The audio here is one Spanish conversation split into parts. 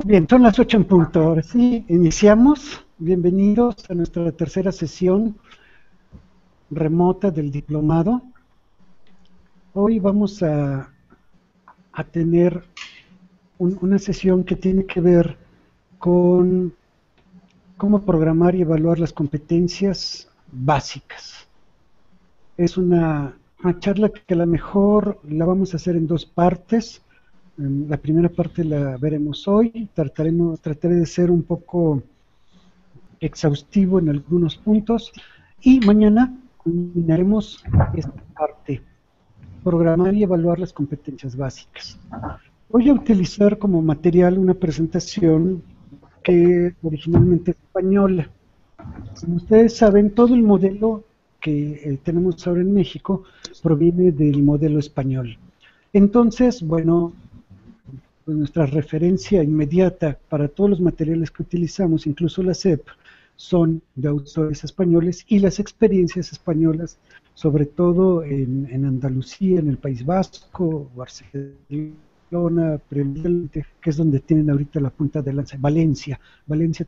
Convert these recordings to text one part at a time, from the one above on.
Bien, son las 8 en punto. Ahora sí, iniciamos. Bienvenidos a nuestra tercera sesión remota del diplomado. Hoy vamos a tener una sesión que tiene que ver con cómo programar y evaluar las competencias básicas. Es una charla que a lo mejor la vamos a hacer en dos partes. La primera parte la veremos hoy. Trataré de ser un poco exhaustivo en algunos puntos y mañana culminaremos esta parte, programar y evaluar las competencias básicas. Voy a utilizar como material una presentación que originalmente es española. Como ustedes saben, todo el modelo que tenemos ahora en México proviene del modelo español. Entonces, bueno, pues nuestra referencia inmediata para todos los materiales que utilizamos, incluso la SEP, son de autores españoles y las experiencias españolas, sobre todo en Andalucía, en el País Vasco, Barcelona, que es donde tienen ahorita la punta de lanza. Valencia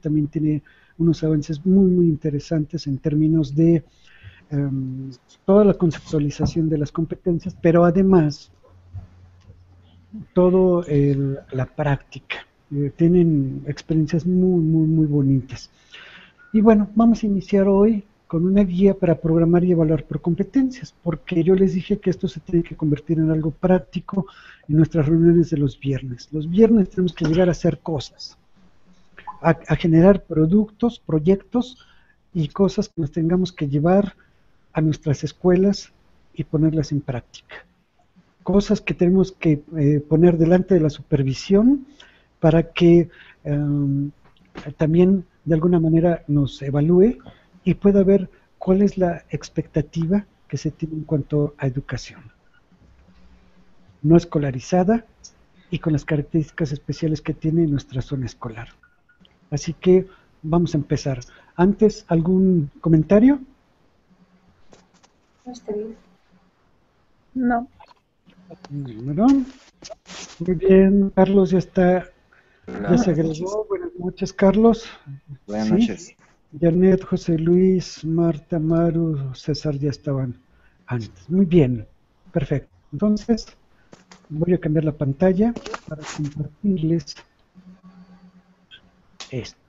también tiene unos avances muy interesantes en términos de toda la conceptualización de las competencias, pero además todo la práctica. Tienen experiencias muy bonitas. Y bueno, vamos a iniciar hoy con una guía para programar y evaluar por competencias, porque yo les dije que esto se tiene que convertir en algo práctico en nuestras reuniones de los viernes. Los viernes tenemos que llegar a hacer cosas, a generar productos, proyectos y cosas que nos tengamos que llevar a nuestras escuelas y ponerlas en práctica. Cosas que tenemos que poner delante de la supervisión para que también de alguna manera nos evalúe y pueda ver cuál es la expectativa que se tiene en cuanto a educación no escolarizada y con las características especiales que tiene nuestra zona escolar. Así que vamos a empezar. Antes, ¿algún comentario? No. ¿No? Muy bien, Carlos ya se agregó. Buenas noches, Carlos. Buenas noches. Janet, José Luis, Marta, Maru, César ya estaban antes. Muy bien, perfecto. Entonces, voy a cambiar la pantalla para compartirles esto.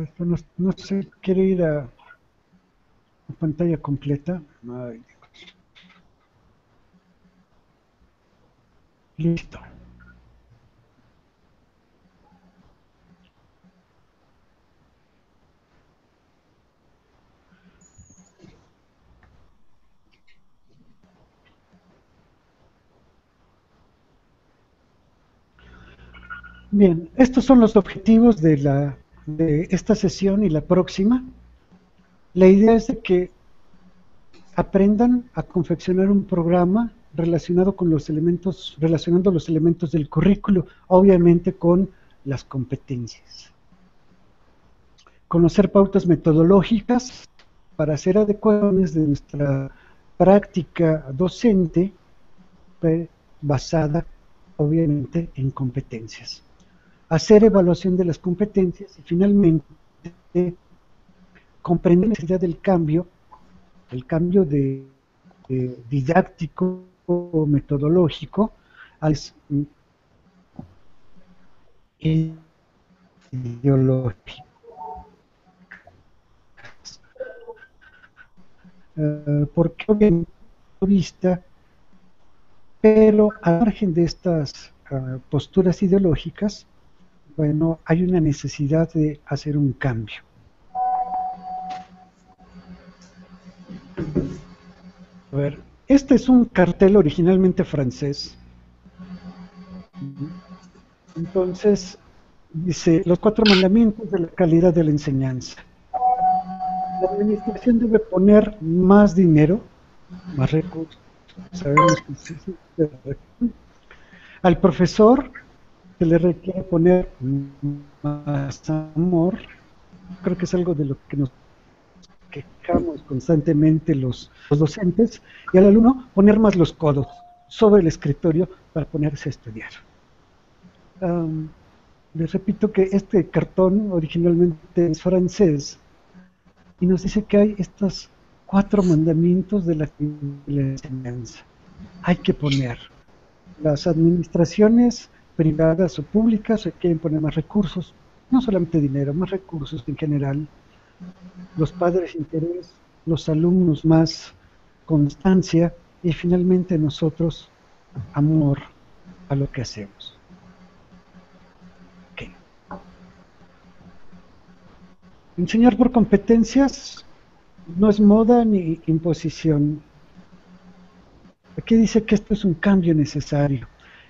Esto no se quiere ir a pantalla completa. Ay, listo. Bien, estos son los objetivos de esta sesión y la próxima. La idea es de que aprendan a confeccionar un programa relacionado con relacionando los elementos del currículo, obviamente con las competencias. Conocer pautas metodológicas para hacer adecuaciones de nuestra práctica docente basada, obviamente, en competencias. Hacer evaluación de las competencias y finalmente comprender la necesidad del cambio, el cambio de didáctico o metodológico al ideológico. Porque obviamente vista, pero al margen de estas posturas ideológicas, bueno, hay una necesidad de hacer un cambio. A ver, este es un cartel originalmente francés. Entonces, dice, los 4 mandamientos de la calidad de la enseñanza. La administración debe poner más dinero, más recursos. Sabemos que sí, sí, al profesor se le requiere poner más amor. Creo que es algo de lo que nos quejamos constantemente los docentes, y al alumno poner más los codos sobre el escritorio para ponerse a estudiar. Les repito que este cartón originalmente es francés y nos dice que hay estos 4 mandamientos de la enseñanza. Hay que poner. Las administraciones privadas o públicas requieren poner más recursos, no solamente dinero, más recursos en general. Los padres interés, los alumnos más constancia y finalmente nosotros amor a lo que hacemos. Okay. Enseñar por competencias no es moda ni imposición. Aquí dice que esto es un cambio necesario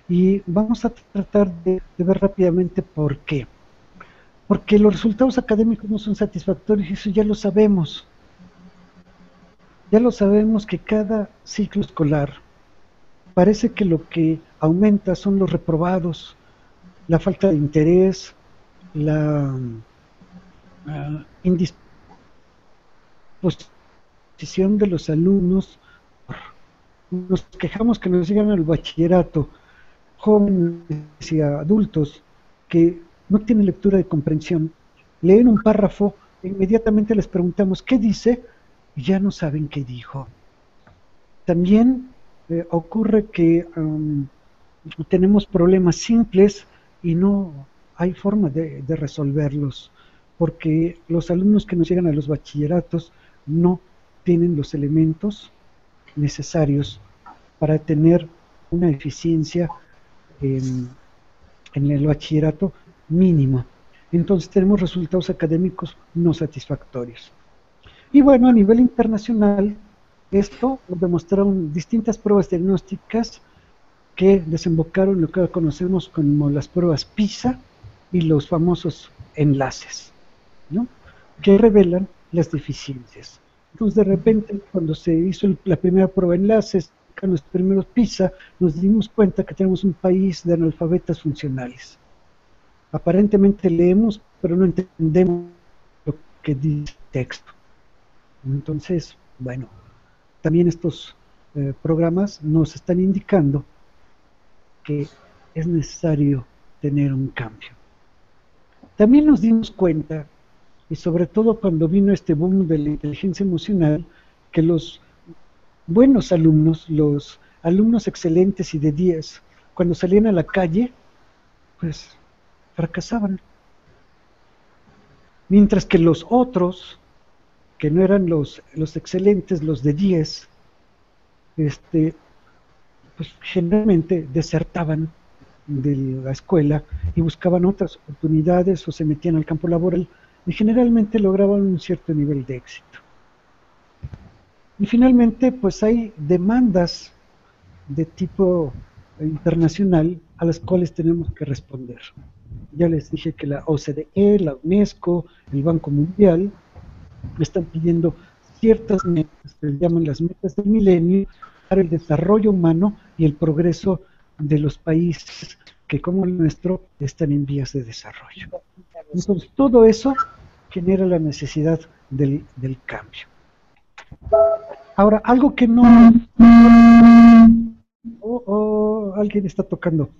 y vamos a tratar de ver rápidamente por qué. Porque los resultados académicos no son satisfactorios y eso ya lo sabemos. Ya lo sabemos que cada ciclo escolar parece que lo que aumenta son los reprobados, la falta de interés, la indisposición de los alumnos. Nos quejamos que nos llegan al bachillerato jóvenes y adultos que no tienen lectura de comprensión. Leen un párrafo e inmediatamente les preguntamos ¿qué dice? Y ya no saben qué dijo. También ocurre que tenemos problemas simples y no hay forma de resolverlos, porque los alumnos que nos llegan a los bachilleratos no tienen los elementos necesarios para tener una eficiencia en el bachillerato mínimo. Entonces tenemos resultados académicos no satisfactorios. Y bueno, a nivel internacional, esto lo demostraron distintas pruebas diagnósticas que desembocaron en lo que ahora conocemos como las pruebas PISA y los famosos enlaces, ¿no? Que revelan las deficiencias. Entonces, de repente, cuando se hizo la primera prueba de enlaces, con los primeros PISA, nos dimos cuenta que tenemos un país de analfabetas funcionales. Aparentemente leemos, pero no entendemos lo que dice el texto. Entonces, bueno, también estos programas nos están indicando que es necesario tener un cambio. También nos dimos cuenta, y sobre todo cuando vino este boom de la inteligencia emocional, que los buenos alumnos, los alumnos excelentes y de 10, cuando salían a la calle, pues fracasaban. Mientras que los otros, que no eran los excelentes, los de 10, pues generalmente desertaban de la escuela y buscaban otras oportunidades o se metían al campo laboral y generalmente lograban un cierto nivel de éxito. Y finalmente, pues hay demandas de tipo internacional a las cuales tenemos que responder. Ya les dije que la OCDE, la UNESCO, el Banco Mundial están pidiendo ciertas metas, que se llaman las metas del milenio, para el desarrollo humano y el progreso de los países que como el nuestro están en vías de desarrollo. Entonces todo eso genera la necesidad del cambio. Ahora, algo que no... alguien está tocando.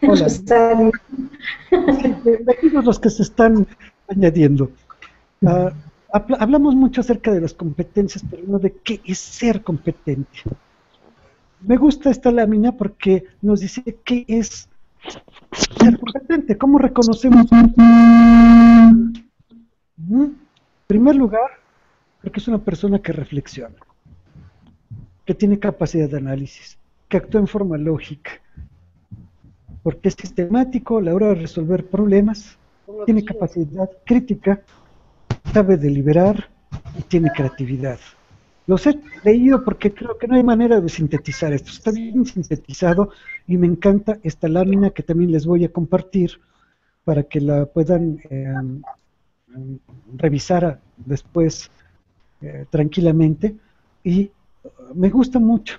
Hola. Sí, bienvenidos los que se están añadiendo. Hablamos mucho acerca de las competencias, pero no de qué es ser competente. Me gusta esta lámina porque nos dice qué es ser competente, cómo reconocemos. En primer lugar, porque es una persona que reflexiona, que tiene capacidad de análisis, que actúa en forma lógica, porque es sistemático a la hora de resolver problemas, tiene capacidad crítica, sabe deliberar y tiene creatividad. Los he leído porque creo que no hay manera de sintetizar esto. Está bien sintetizado y me encanta esta lámina que también les voy a compartir para que la puedan revisar después tranquilamente, y me gusta mucho.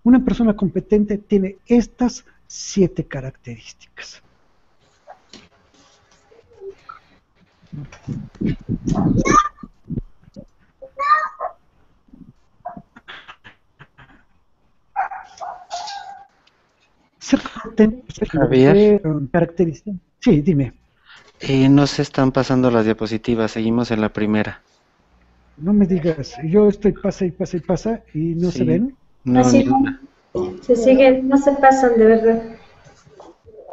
Una persona competente tiene estas 7 características. Ser competente, Javier, característica. Sí, dime. no se están pasando las diapositivas, seguimos en la primera. No me digas, yo estoy pasa y pasa y pasa y no se Sí, ven. no, Así ni no, una. se siguen, no se pasan de verdad.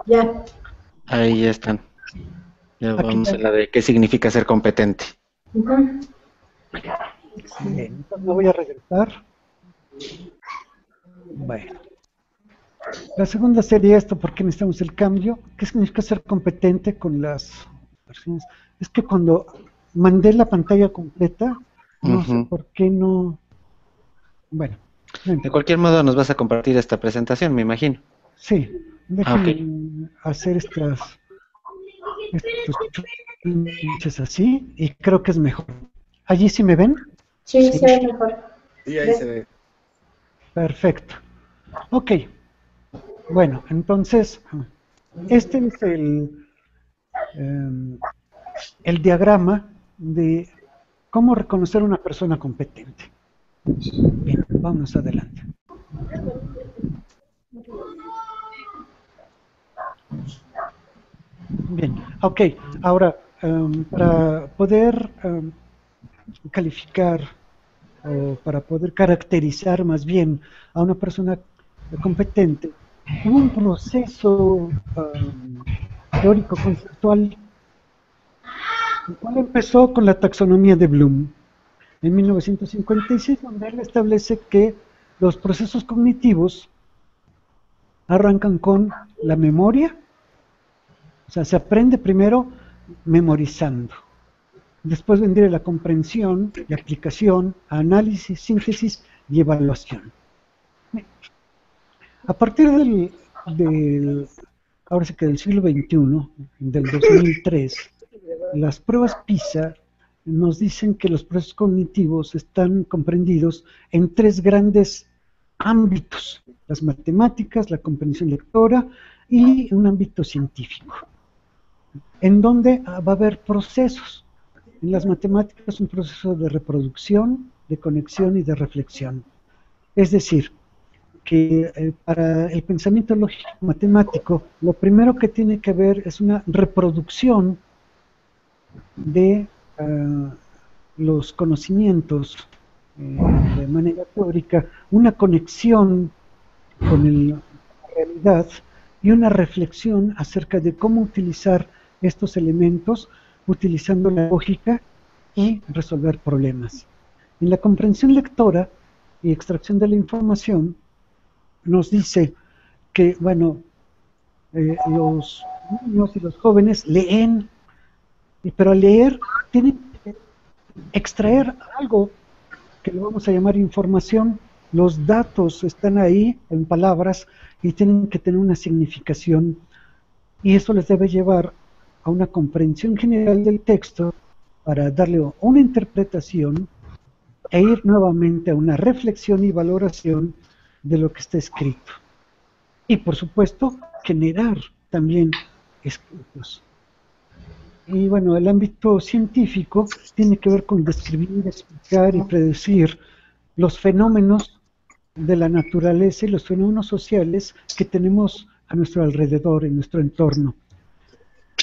Ya. Ahí ya están. Ya Aquí vamos a ya. la de qué significa ser competente. Ujú. Bien, entonces me voy a regresar. Bueno, la segunda sería esto, ¿por qué necesitamos el cambio? ¿Qué significa ser competente con las versiones? Es que cuando mandé la pantalla completa, no sé Ujú. por qué no. Bueno, no De importa. cualquier modo nos vas a compartir esta presentación, me imagino. Sí, Ah, ok. déjenme hacer estos pinches así y creo que es mejor. ¿Allí sí me ven? Sí, se ve mejor. Sí, ahí se ¿Ves? ve. Perfecto. Ok, bueno, entonces, este es em, el diagrama de cómo reconocer a una persona competente. Bien, vamos adelante. Bien, ok, ahora, para poder calificar o para poder caracterizar más bien a una persona competente, hubo un proceso teórico conceptual, el cual empezó con la taxonomía de Bloom en 1956, donde él establece que los procesos cognitivos arrancan con la memoria, o sea, se aprende primero memorizando. Después vendría la comprensión, la aplicación, análisis, síntesis y evaluación. A partir ahora sí que del siglo XXI, del 2003, las pruebas PISA nos dicen que los procesos cognitivos están comprendidos en 3 grandes ámbitos: las matemáticas, la comprensión lectora y un ámbito científico, en donde va a haber procesos. En las matemáticas, un proceso de reproducción, de conexión y de reflexión. Es decir, que para el pensamiento lógico matemático, lo primero que tiene que haber es una reproducción de los conocimientos de manera teórica, una conexión con la realidad y una reflexión acerca de cómo utilizar estos elementos utilizando la lógica y resolver problemas. En la comprensión lectora y extracción de la información nos dice que, bueno, los niños y los jóvenes leen, pero al leer tienen que extraer algo que le vamos a llamar información. Los datos están ahí en palabras y tienen que tener una significación, y eso les debe llevar a una comprensión general del texto para darle una interpretación e ir nuevamente a una reflexión y valoración de lo que está escrito. Y por supuesto, generar también escritos. Y bueno, el ámbito científico tiene que ver con describir, explicar y predecir los fenómenos de la naturaleza y los fenómenos sociales que tenemos a nuestro alrededor, en nuestro entorno.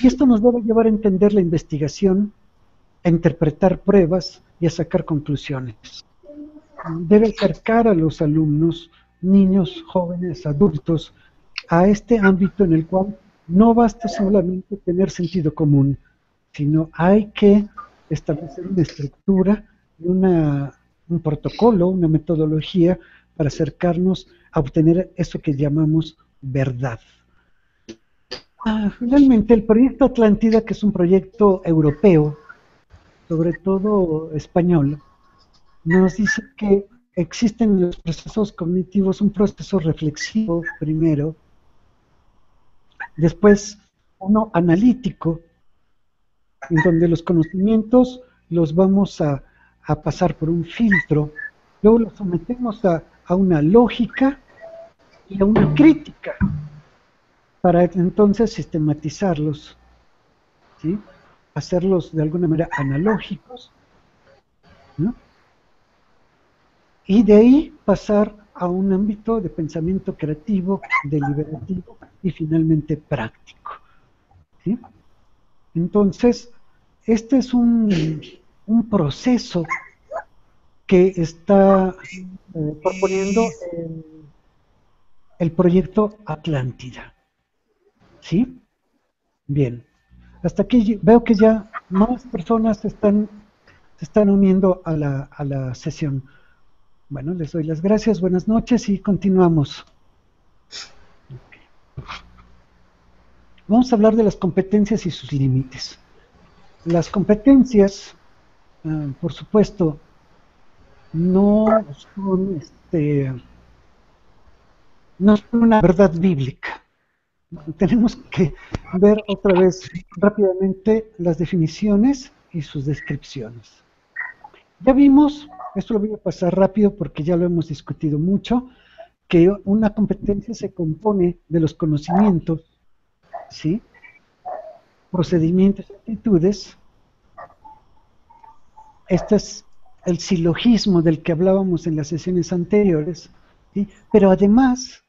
Y esto nos debe llevar a entender la investigación, a interpretar pruebas y a sacar conclusiones. Debe acercar a los alumnos, niños, jóvenes, adultos, a este ámbito en el cual no basta solamente tener sentido común, sino hay que establecer una estructura, un protocolo, una metodología para acercarnos a obtener eso que llamamos verdad. Finalmente, el proyecto Atlántida, que es un proyecto europeo, sobre todo español, nos dice que existen en los procesos cognitivos un proceso reflexivo primero, después uno analítico, en donde los conocimientos los vamos a pasar por un filtro, luego los sometemos a una lógica y a una crítica, para entonces sistematizarlos, ¿sí? Hacerlos de alguna manera analógicos, ¿no? Y de ahí pasar a un ámbito de pensamiento creativo, deliberativo y finalmente práctico, ¿sí? Entonces, este es un proceso que está proponiendo el proyecto Atlántida, ¿sí? Bien, hasta aquí veo que ya más personas se están uniendo a la sesión. Bueno, les doy las gracias, buenas noches y continuamos. Vamos a hablar de las competencias y sus límites. Las competencias, por supuesto, no son una verdad bíblica. Tenemos que ver otra vez rápidamente las definiciones y sus descripciones. Ya vimos, esto lo voy a pasar rápido porque ya lo hemos discutido mucho, que una competencia se compone de los conocimientos, ¿sí? Procedimientos y actitudes. Este es el silogismo del que hablábamos en las sesiones anteriores, ¿sí? Pero además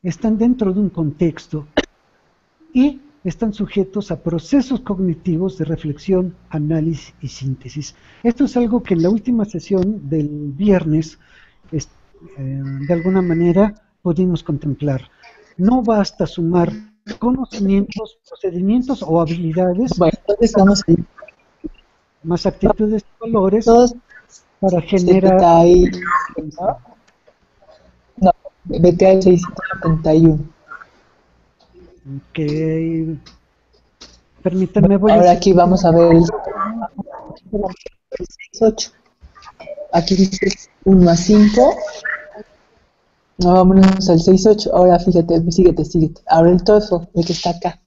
están dentro de un contexto y están sujetos a procesos cognitivos de reflexión, análisis y síntesis. Esto es algo que en la última sesión del viernes, de alguna manera, pudimos contemplar. No basta sumar conocimientos, procedimientos o habilidades, bueno, entonces vamos a ir más actitudes y valores todos para generar... No, vete al 671. Ok. Permítanme, voy Ahora a... aquí vamos a ver el 68. Aquí dice 1 a 5. No, vámonos al 68. Ahora fíjate, síguete. Ahora el TOEFL, el que está acá.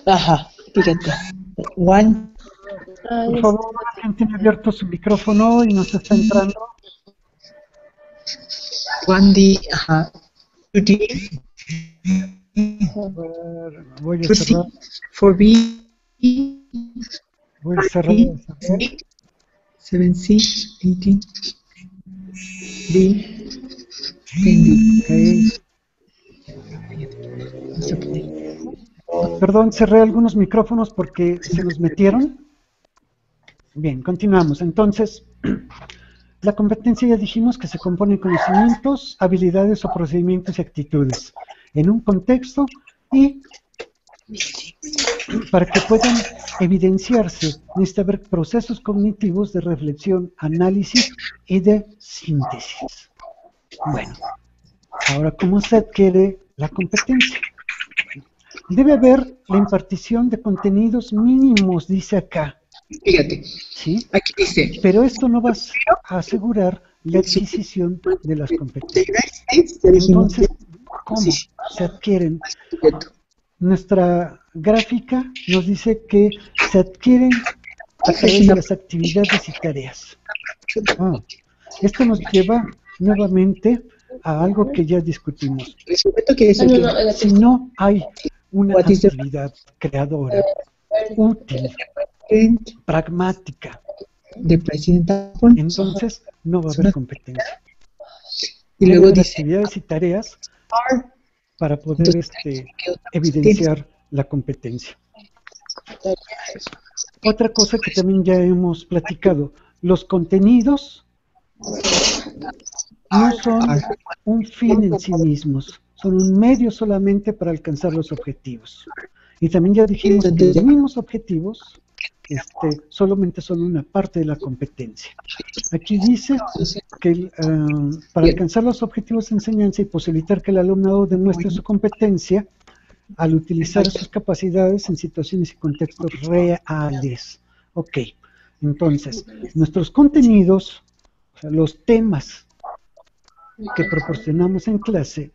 Ajá, fíjate. 1. Por favor, alguien tiene abierto su micrófono y nos está entrando. 1D, ajá. 2D. Voy a cerrar. 4B. Voy a cerrar. 7C. 18. D. 10D. Perdón, cerré algunos micrófonos porque se nos metieron. Bien, continuamos. Entonces, la competencia ya dijimos que se compone de conocimientos, habilidades o procedimientos y actitudes en un contexto y para que puedan evidenciarse necesita haber procesos cognitivos de reflexión, análisis y de síntesis. Bueno, ahora, ¿cómo se adquiere la competencia? Debe haber la impartición de contenidos mínimos, dice acá. Fíjate, ¿Sí? aquí dice. Pero esto no va a asegurar la adquisición de las competencias. Entonces, ¿cómo se adquieren? Nuestra gráfica nos dice que se adquieren a través de las actividades y tareas. Esto nos lleva nuevamente a algo que ya discutimos. Si no hay una actividad creadora, útil, pragmática, entonces no va a haber competencia. Y luego dice actividades y tareas para poder evidenciar la competencia. Otra cosa que también ya hemos platicado, los contenidos no son un fin en sí mismos, son un medio solamente para alcanzar los objetivos. Y también ya dijimos que los mismos objetivos solamente son una parte de la competencia. Aquí dice que para alcanzar los objetivos de enseñanza y posibilitar que el alumnado demuestre su competencia al utilizar sus capacidades en situaciones y contextos reales. Ok, entonces, nuestros contenidos, o sea, los temas que proporcionamos en clase,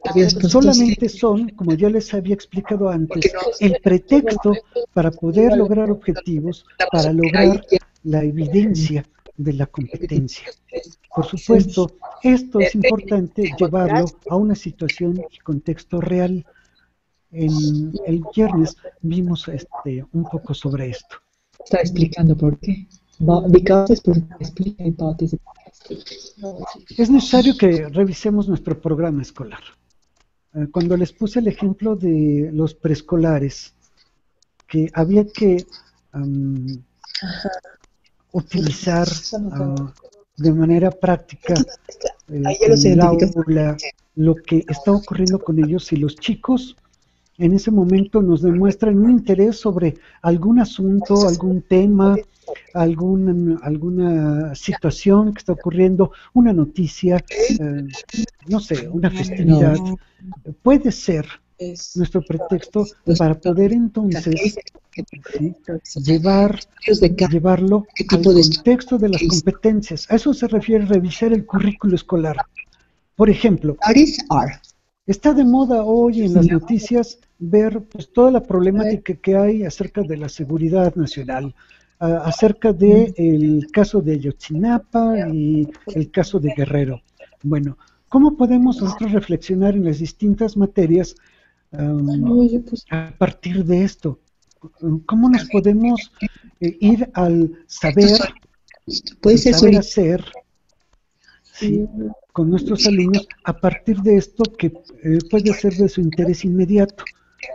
Habías puesto solamente sí, son, como ya les había explicado porque antes, no, el pretexto para poder lograr objetivos, la para posibilidad ahí lograr ya la evidencia de la competencia. Por sí, supuesto, esto es importante llevarlo a una situación y contexto real. En el viernes vimos un poco sobre esto. está explicando por qué. Because es porque explica y about is Es necesario que revisemos nuestro programa escolar. Cuando les puse el ejemplo de los preescolares, que había que am, utilizar de manera práctica ahí ya los en el identificas. aula lo que está ocurriendo con ellos, si los chicos en ese momento nos demuestran un interés sobre algún asunto, algún tema, alguna situación que está ocurriendo, una noticia, no sé, una No, festividad, puede ser nuestro pretexto los para poder sea, ¿qué entonces, dice? ¿Qué ¿sí?, estudios de llevarlo qué al tipo de estudio? contexto de las competencias. A eso se refiere revisar el currículo escolar. Por ejemplo, Studies are. está de moda hoy en las Sí. noticias ver pues, toda la problemática que hay acerca de la seguridad nacional, acerca del caso de Ayotzinapa y el caso de Guerrero. Bueno, ¿cómo podemos nosotros reflexionar en las distintas materias a partir de esto? ¿Cómo nos podemos ir Esto puede al ser saber solito, hacer, ¿sí?, con nuestros alumnos a partir de esto que puede ser de su interés inmediato,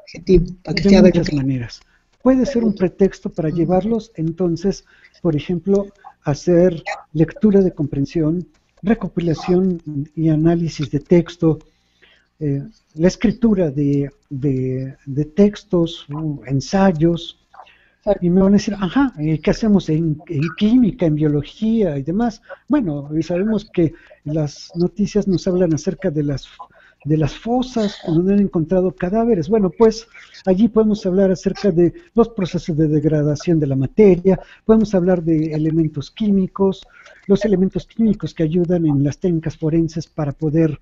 objetivo, para que de sea ver lo muchas que maneras? Puede ser un pretexto para llevarlos, entonces, por ejemplo, a hacer lectura de comprensión, recopilación y análisis de texto, la escritura de textos, ensayos, y me van a decir, ajá, ¿qué hacemos en química, en biología y demás? Bueno, sabemos que las noticias nos hablan acerca de las fosas donde han encontrado cadáveres. Bueno, pues allí podemos hablar acerca de los procesos de degradación de la materia, podemos hablar de elementos químicos, los elementos químicos que ayudan en las técnicas forenses para poder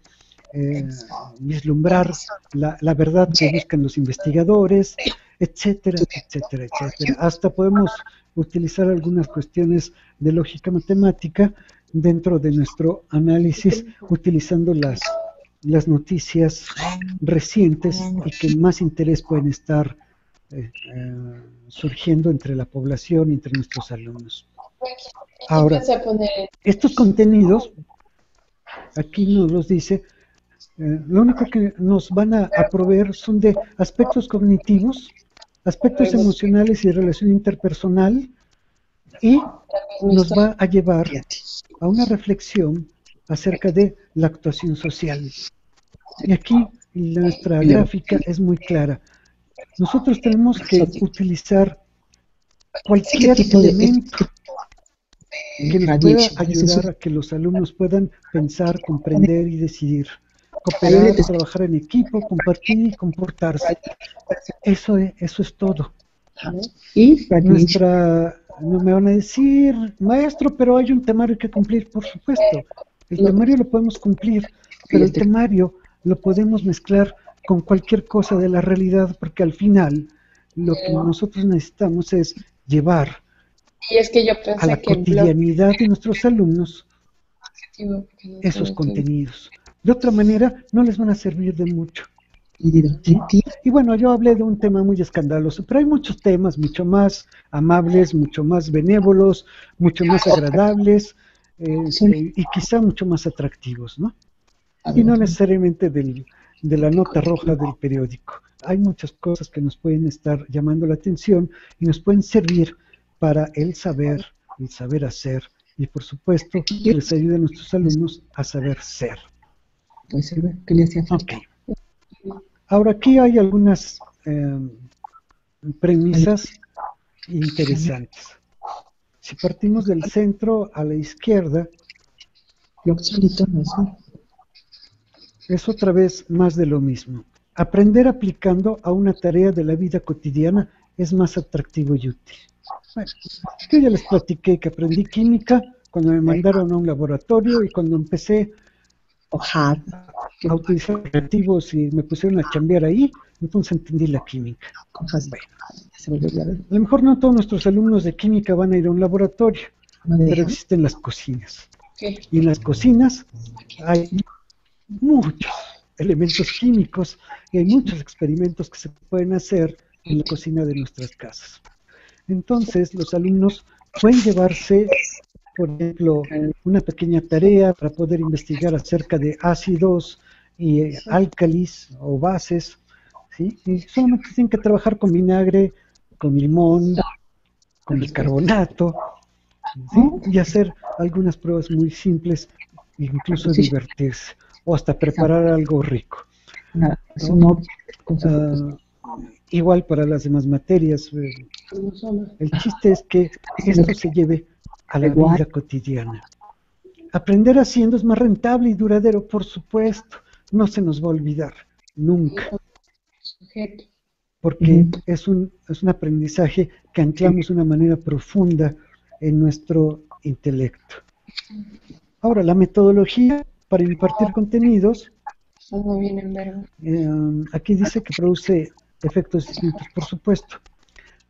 vislumbrar la verdad que buscan los investigadores, etcétera, etcétera, etcétera. Hasta podemos utilizar algunas cuestiones de lógica matemática dentro de nuestro análisis, utilizando las noticias recientes y que más interés pueden estar surgiendo entre la población y entre nuestros alumnos. Ahora, estos contenidos, aquí nos los dice, lo único que nos van a proveer son de aspectos cognitivos, aspectos emocionales y de relación interpersonal, y nos va a llevar a una reflexión acerca de la actuación social. Y aquí nuestra gráfica es muy clara. Nosotros tenemos que utilizar cualquier elemento que nos pueda ayudar a que los alumnos puedan pensar, comprender y decidir, cooperar, trabajar en equipo, compartir y comportarse. Eso es todo. y No me van a decir, maestro, pero hay un temario que cumplir, por supuesto. El temario lo podemos cumplir, pero el temario lo podemos mezclar con cualquier cosa de la realidad, porque al final lo que nosotros necesitamos es llevar Y es que yo a pensé la que el blog cotidianidad de nuestros alumnos objetivo, porque no esos sabe que contenidos. De otra manera, no les van a servir de mucho. ¿sí? Y bueno, yo hablé de un tema muy escandaloso, pero hay muchos temas mucho más amables, mucho más benévolos, mucho más agradables y quizá mucho más atractivos, ¿no? Y no necesariamente de la nota roja del periódico. Hay muchas cosas que nos pueden estar llamando la atención y nos pueden servir para el saber hacer, y por supuesto que les ayude a nuestros alumnos a saber ser. Puede ser que le hacía falta. Ok. Ahora aquí hay algunas premisas interesantes. Si partimos del centro a la izquierda, Blog solito no es es otra vez más de lo mismo. Aprender aplicando a una tarea de la vida cotidiana es más atractivo y útil. Bueno, yo ya les platiqué que aprendí química cuando me mandaron a un laboratorio y cuando empecé O hard. a utilizar reactivos y me pusieron a chambear ahí, entonces entendí la química. Cosas Bueno, se volvió la verdad. a lo mejor no todos nuestros alumnos de química van a ir a un laboratorio, No pero dejan. existen las cocinas. ¿Qué? Y en las cocinas hay muchos elementos químicos y hay muchos experimentos que se pueden hacer en la cocina de nuestras casas. Entonces, los alumnos pueden llevarse, por ejemplo, una pequeña tarea para poder investigar acerca de ácidos y álcalis o bases, ¿sí? Y solamente tienen que trabajar con vinagre, con limón, con bicarbonato, ¿sí? Y hacer algunas pruebas muy simples, incluso divertirse, o hasta preparar algo rico. Es un objeto con su Igual para las demás materias. El chiste es que esto se lleve a la vida cotidiana. Aprender haciendo es más rentable y duradero, por supuesto. No se nos va a olvidar, nunca. Sujeto. Porque es un aprendizaje que anclamos de una manera profunda en nuestro intelecto. Ahora, la metodología para impartir contenidos, No viene en verbo. aquí dice que produce efectos distintos, por supuesto.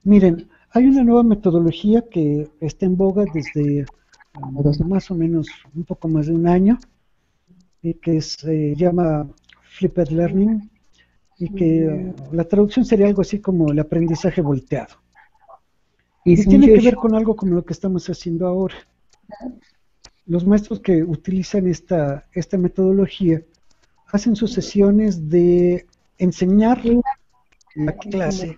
Miren, hay una nueva metodología que está en boga desde más o menos un poco más de un año, y que se llama Flipped Learning, y que la traducción sería algo así como el aprendizaje volteado. Y tiene que ver con algo como lo que estamos haciendo ahora. Los maestros que utilizan esta metodología hacen sus sesiones de enseñar la clase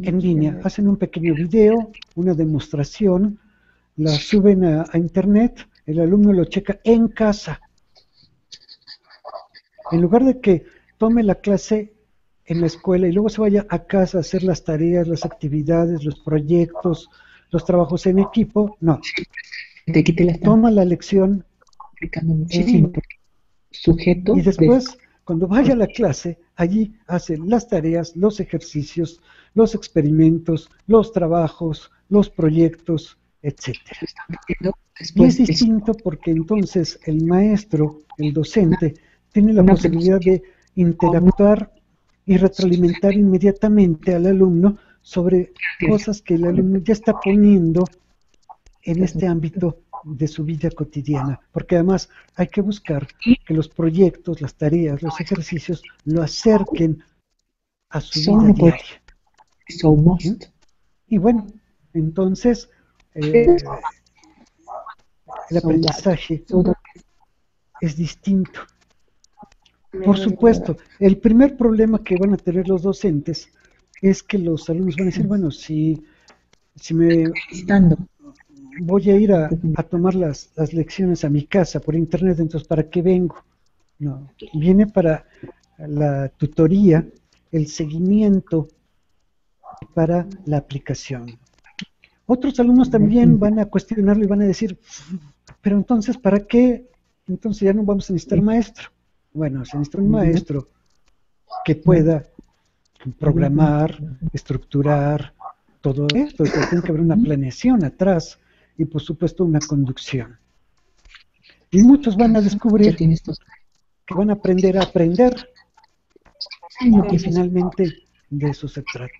en línea. Hacen un pequeño video, una demostración, la suben a internet, el alumno lo checa en casa. En lugar de que tome la clase en la escuela y luego se vaya a casa a hacer las tareas, las actividades, los proyectos, los trabajos en equipo, no. Toma la lección muchísimo sujeto y después, cuando vaya a la clase, allí hace las tareas, los ejercicios, los experimentos, los trabajos, los proyectos, etc. Y es distinto porque entonces el maestro, el docente, tiene la posibilidad de interactuar y retroalimentar inmediatamente al alumno sobre cosas que el alumno ya está poniendo en este ámbito de su vida cotidiana, porque además hay que buscar que los proyectos, las tareas, los ejercicios lo acerquen a su vida diaria. Y bueno, entonces el aprendizaje es distinto. Por supuesto, el primer problema que van a tener los docentes es que los alumnos van a decir, bueno, si me voy a ir a tomar las lecciones a mi casa por internet, entonces ¿para qué vengo? No, viene para la tutoría, el seguimiento, para la aplicación. Otros alumnos también van a cuestionarlo y van a decir, pero entonces ¿para qué? Entonces ya no vamos a necesitar maestro. Bueno, se necesita un maestro que pueda programar, estructurar todo esto, tiene que haber una planeación atrás y por supuesto una conducción. Y muchos van a descubrir que van a aprender, y finalmente de eso se trata,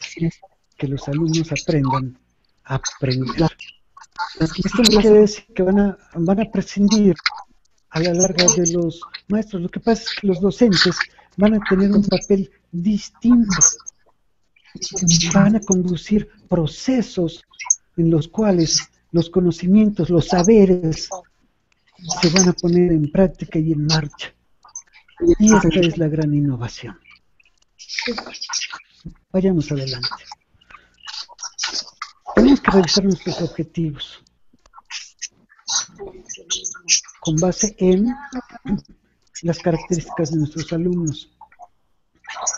que los alumnos aprendan a aprender. Esto no quiere decir que van a prescindir a la larga de los maestros. Lo que pasa es que los docentes van a tener un papel distinto. Van a conducir procesos en los cuales los conocimientos, los saberes se van a poner en práctica y en marcha. Y esta es la gran innovación. Vayamos adelante. Tenemos que revisar nuestros objetivos con base en las características de nuestros alumnos.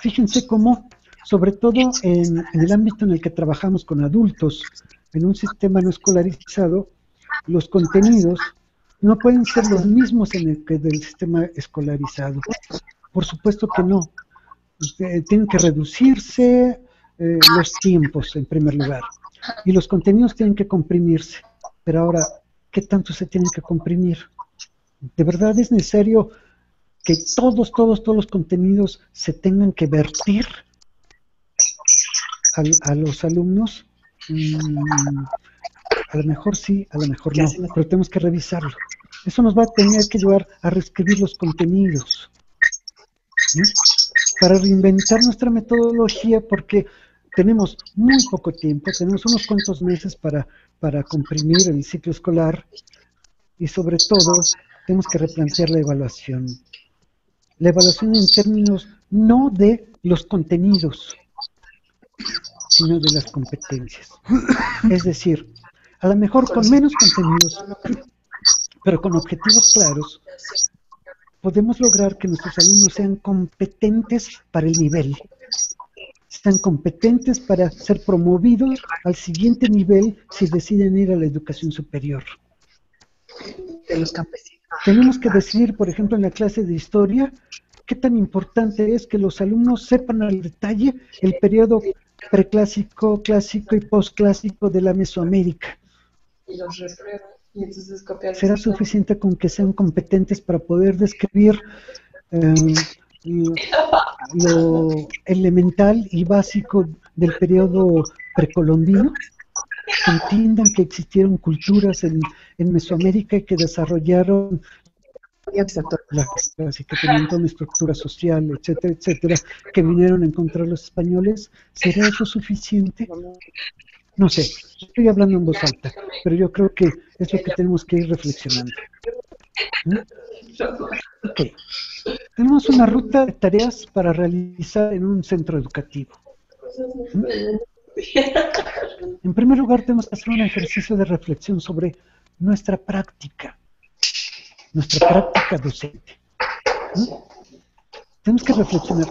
Fíjense cómo, sobre todo en el ámbito en el que trabajamos con adultos, en un sistema no escolarizado, los contenidos no pueden ser los mismos en el que del sistema escolarizado. Por supuesto que no. Tienen que reducirse los tiempos, en primer lugar, y los contenidos tienen que comprimirse. Pero ahora, ¿qué tanto se tienen que comprimir? De verdad es necesario que todos los contenidos se tengan que vertir a los alumnos. A lo mejor sí, a lo mejor no, pero tenemos que revisarlo. Eso nos va a tener que llevar a reescribir los contenidos, ¿sí? Para reinventar nuestra metodología, porque tenemos muy poco tiempo, tenemos unos cuantos meses para comprimir el ciclo escolar, y sobre todo tenemos que replantear la evaluación. La evaluación en términos no de los contenidos, sino de las competencias. Es decir, a lo mejor con menos contenidos, pero con objetivos claros, podemos lograr que nuestros alumnos sean competentes para el nivel, sean competentes para ser promovidos al siguiente nivel si deciden ir a la educación superior. De los campesinos. Tenemos que decidir, por ejemplo, en la clase de historia, qué tan importante es que los alumnos sepan al detalle el periodo preclásico, clásico y posclásico de la Mesoamérica. Y los reprueban. Y entonces copian. ¿Será suficiente con que sean competentes para poder describir lo elemental y básico del periodo precolombino? Que entiendan que existieron culturas en Mesoamérica y que desarrollaron así que tenían toda una estructura social, etcétera, etcétera, que vinieron a encontrar los españoles. ¿Será eso suficiente? No sé, estoy hablando en voz alta, pero yo creo que es lo que tenemos que ir reflexionando. Ok, tenemos una ruta de tareas para realizar en un centro educativo. En primer lugar, tenemos que hacer un ejercicio de reflexión sobre nuestra práctica docente. Tenemos que reflexionar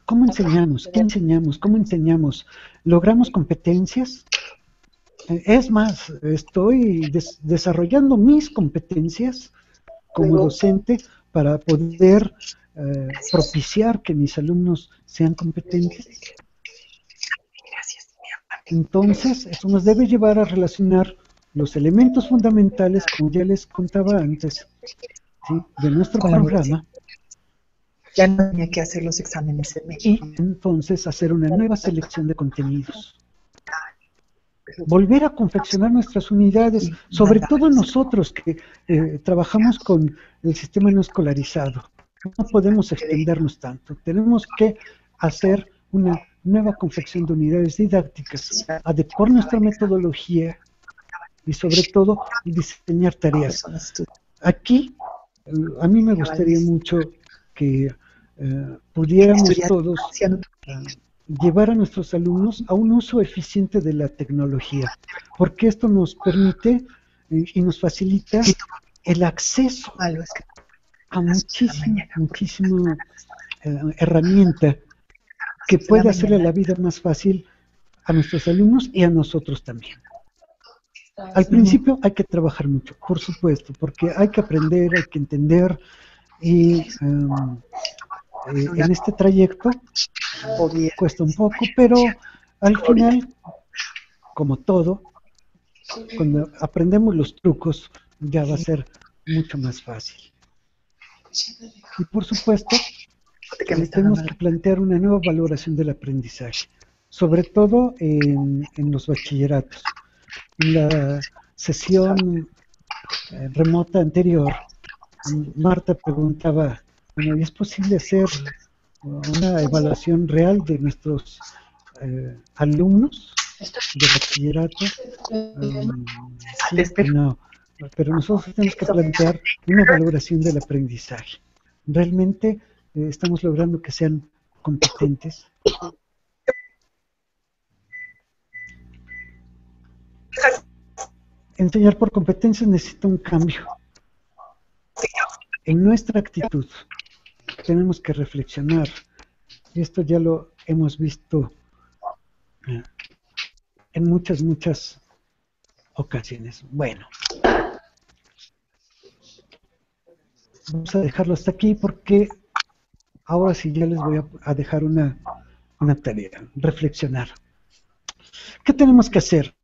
cómo enseñamos, qué enseñamos, cómo enseñamos, logramos competencias. Es más, estoy desarrollando mis competencias como docente para poder propiciar que mis alumnos sean competentes. Entonces, eso nos debe llevar a relacionar los elementos fundamentales, como ya les contaba antes, ¿sí?, de nuestro programa. Ya no tenía que hacer los exámenes en México. Y entonces hacer una nueva selección de contenidos. Volver a confeccionar nuestras unidades, sobre todo nosotros que trabajamos con el sistema no escolarizado. No podemos extendernos tanto. Tenemos que hacer una nueva confección de unidades didácticas, adecuar nuestra metodología y sobre todo diseñar tareas. Aquí, a mí me gustaría mucho que pudiéramos todos llevar a nuestros alumnos a un uso eficiente de la tecnología, porque esto nos permite y nos facilita el acceso a muchísima herramienta que puede hacerle la vida más fácil a nuestros alumnos y a nosotros también. Al principio hay que trabajar mucho, por supuesto, porque hay que aprender, hay que entender, y en este trayecto cuesta un poco, pero al final, como todo, cuando aprendemos los trucos, ya va a ser mucho más fácil. Y por supuesto, tenemos que plantear una nueva valoración del aprendizaje, sobre todo en los bachilleratos. En la sesión remota anterior, Marta preguntaba, bueno, ¿es posible hacer una evaluación real de nuestros alumnos de bachillerato? Sí, no, pero nosotros tenemos que plantear una valoración del aprendizaje. ¿Realmente estamos logrando que sean competentes? Enseñar por competencias necesita un cambio en nuestra actitud. Tenemos que reflexionar, y esto ya lo hemos visto en muchas ocasiones. Bueno, vamos a dejarlo hasta aquí porque ahora sí ya les voy a dejar una tarea, reflexionar. ¿Qué tenemos que hacer?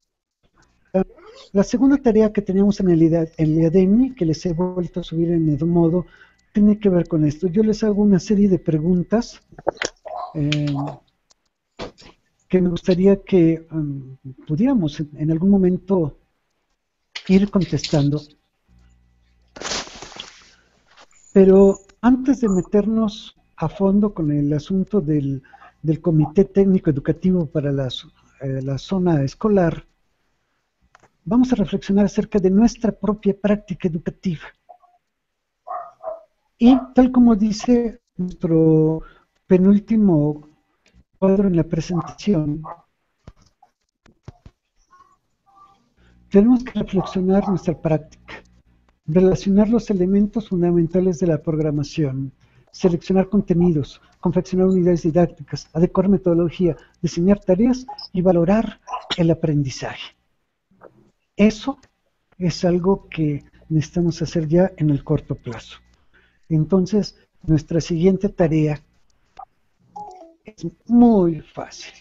La segunda tarea que teníamos en el IADEMI, que les he vuelto a subir en Edmodo, tiene que ver con esto. Yo les hago una serie de preguntas que me gustaría que pudiéramos en algún momento ir contestando. Pero antes de meternos a fondo con el asunto del Comité Técnico Educativo para la zona escolar, vamos a reflexionar acerca de nuestra propia práctica educativa. Y tal como dice nuestro penúltimo cuadro en la presentación, tenemos que reflexionar nuestra práctica, relacionar los elementos fundamentales de la programación, seleccionar contenidos, confeccionar unidades didácticas, adecuar metodología, diseñar tareas y valorar el aprendizaje. Eso es algo que necesitamos hacer ya en el corto plazo. Entonces, nuestra siguiente tarea es muy fácil.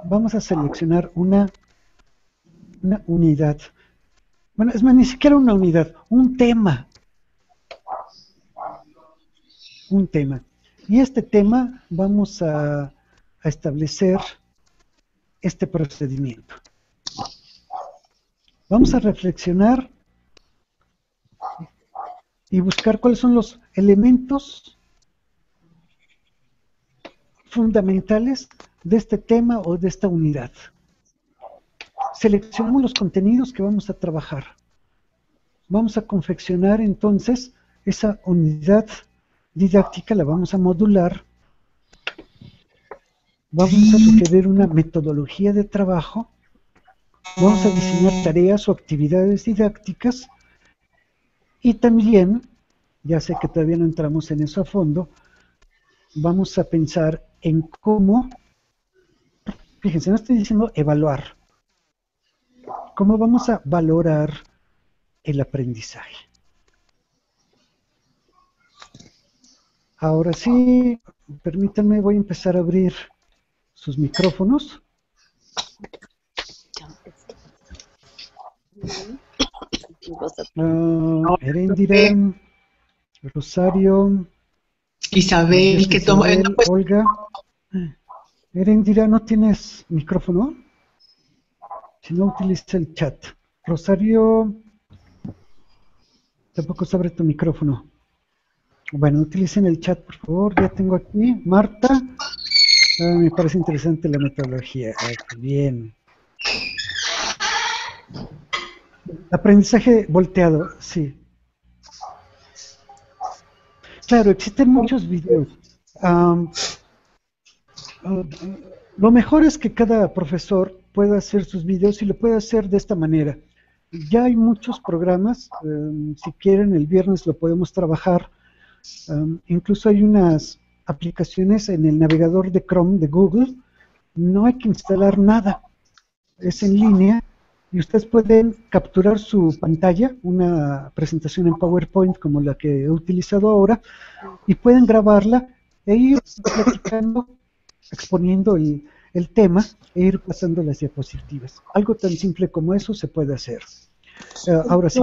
Vamos a seleccionar una unidad. Bueno, es más, ni siquiera una unidad, un tema. Un tema. Y este tema vamos a establecer este procedimiento. Vamos a reflexionar y buscar cuáles son los elementos fundamentales de este tema o de esta unidad. Seleccionamos los contenidos que vamos a trabajar. Vamos a confeccionar entonces esa unidad didáctica, la vamos a modular. Vamos a sugerir una metodología de trabajo. Vamos a diseñar tareas o actividades didácticas. Y también, ya sé que todavía no entramos en eso a fondo, vamos a pensar en cómo, fíjense, no estoy diciendo evaluar, cómo vamos a valorar el aprendizaje. Ahora sí, permítanme, voy a empezar a abrir sus micrófonos. Erendira, Rosario, Isabel, que toma... Isabel, Olga. Erendira, ¿no tienes micrófono? Si no, utiliza el chat. Rosario, tampoco se abre tu micrófono. Bueno, utilicen el chat, por favor. Ya tengo aquí. Marta, me parece interesante la metodología. Bien. Aprendizaje volteado, sí. Claro, existen muchos videos. Lo mejor es que cada profesor pueda hacer sus videos y lo puede hacer de esta manera. Ya hay muchos programas, si quieren el viernes lo podemos trabajar. Incluso hay unas aplicaciones en el navegador de Chrome de Google. No hay que instalar nada, es en línea. Y ustedes pueden capturar su pantalla, una presentación en PowerPoint como la que he utilizado ahora, y pueden grabarla e ir platicando, exponiendo el tema e ir pasando las diapositivas. Algo tan simple como eso se puede hacer. Ahora sí,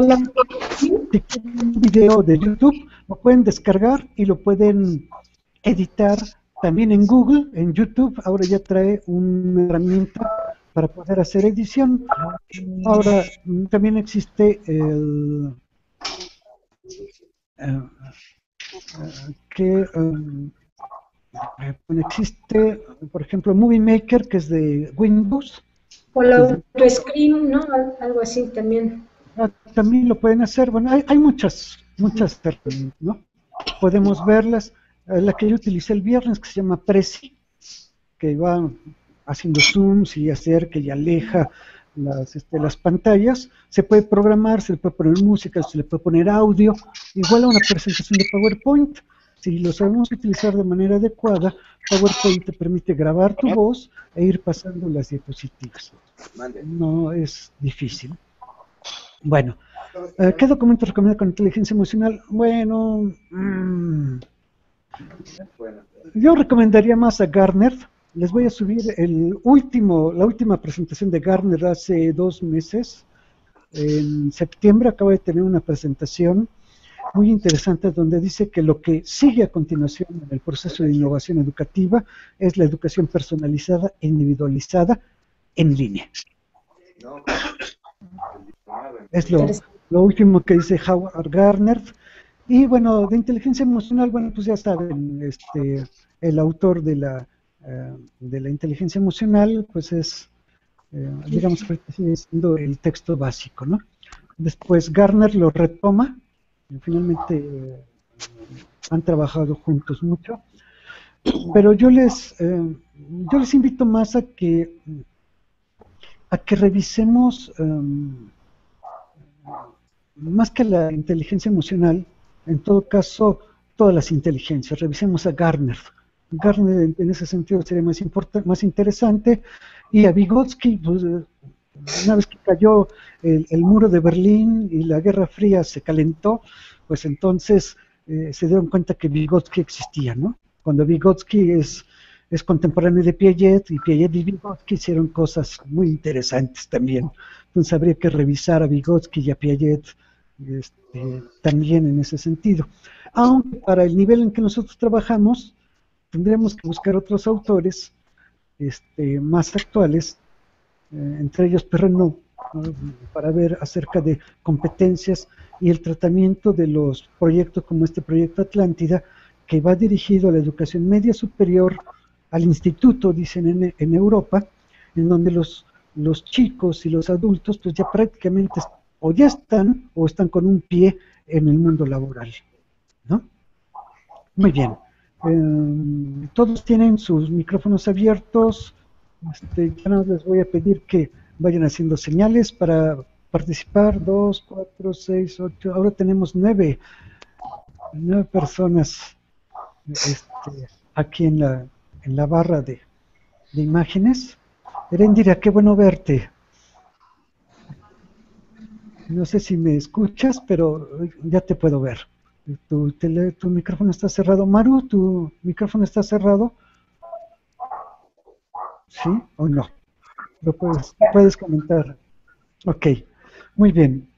si quieren un video de YouTube, lo pueden descargar y lo pueden editar también en Google, en YouTube. Ahora ya trae una herramienta para poder hacer edición. Ahora también existe existe, por ejemplo, Movie Maker, que es de Windows. O la autoscreen, ¿no? Algo así también. También lo pueden hacer. Bueno, hay muchas herramientas, ¿no? Podemos verlas. La que yo utilicé el viernes, que se llama Prezi, que va haciendo zooms y acerca y aleja las pantallas. Se puede programar, se le puede poner música, se le puede poner audio, igual a una presentación de PowerPoint. Si lo sabemos utilizar de manera adecuada, PowerPoint te permite grabar tu voz e ir pasando las diapositivas. No es difícil. Bueno, ¿qué documento recomienda con inteligencia emocional? Bueno, yo recomendaría más a Gartner. les voy a subir la última presentación de Gartner hace 2 meses. En septiembre acabo de tener una presentación muy interesante donde dice que lo que sigue a continuación en el proceso de innovación educativa es la educación personalizada e individualizada en línea. Es lo último que dice Howard Gardner. Y bueno, de inteligencia emocional, bueno, pues ya saben, el autor de la inteligencia emocional, pues es, digamos, sigue siendo el texto básico, ¿no? Después Gardner lo retoma, y finalmente han trabajado juntos mucho, pero yo les invito más a que revisemos, más que la inteligencia emocional, en todo caso, todas las inteligencias. Revisemos a Gardner. Gardner en ese sentido sería más interesante, y a Vygotsky, pues, una vez que cayó el muro de Berlín y la Guerra Fría se calentó, pues entonces se dieron cuenta que Vygotsky existía, ¿no? Cuando Vygotsky es contemporáneo de Piaget, y Piaget y Vygotsky hicieron cosas muy interesantes también. Entonces habría que revisar a Vygotsky y a Piaget también en ese sentido. Aunque para el nivel en que nosotros trabajamos, tendremos que buscar otros autores más actuales, entre ellos Perrenot, para ver acerca de competencias y el tratamiento de los proyectos como este proyecto Atlántida, que va dirigido a la educación media superior, al instituto, dicen en Europa, en donde los chicos y los adultos pues ya prácticamente o ya están o están con un pie en el mundo laboral, ¿no? Muy bien. Todos tienen sus micrófonos abiertos. Ya no les voy a pedir que vayan haciendo señales para participar. 2, 4, 6, 8. Ahora tenemos 9 personas aquí en la barra de imágenes. Erendira, qué bueno verte. No sé si me escuchas, pero ya te puedo ver. Tu micrófono está cerrado. Maru, ¿tu micrófono está cerrado? ¿Sí o no? Lo puedes comentar. Ok, muy bien.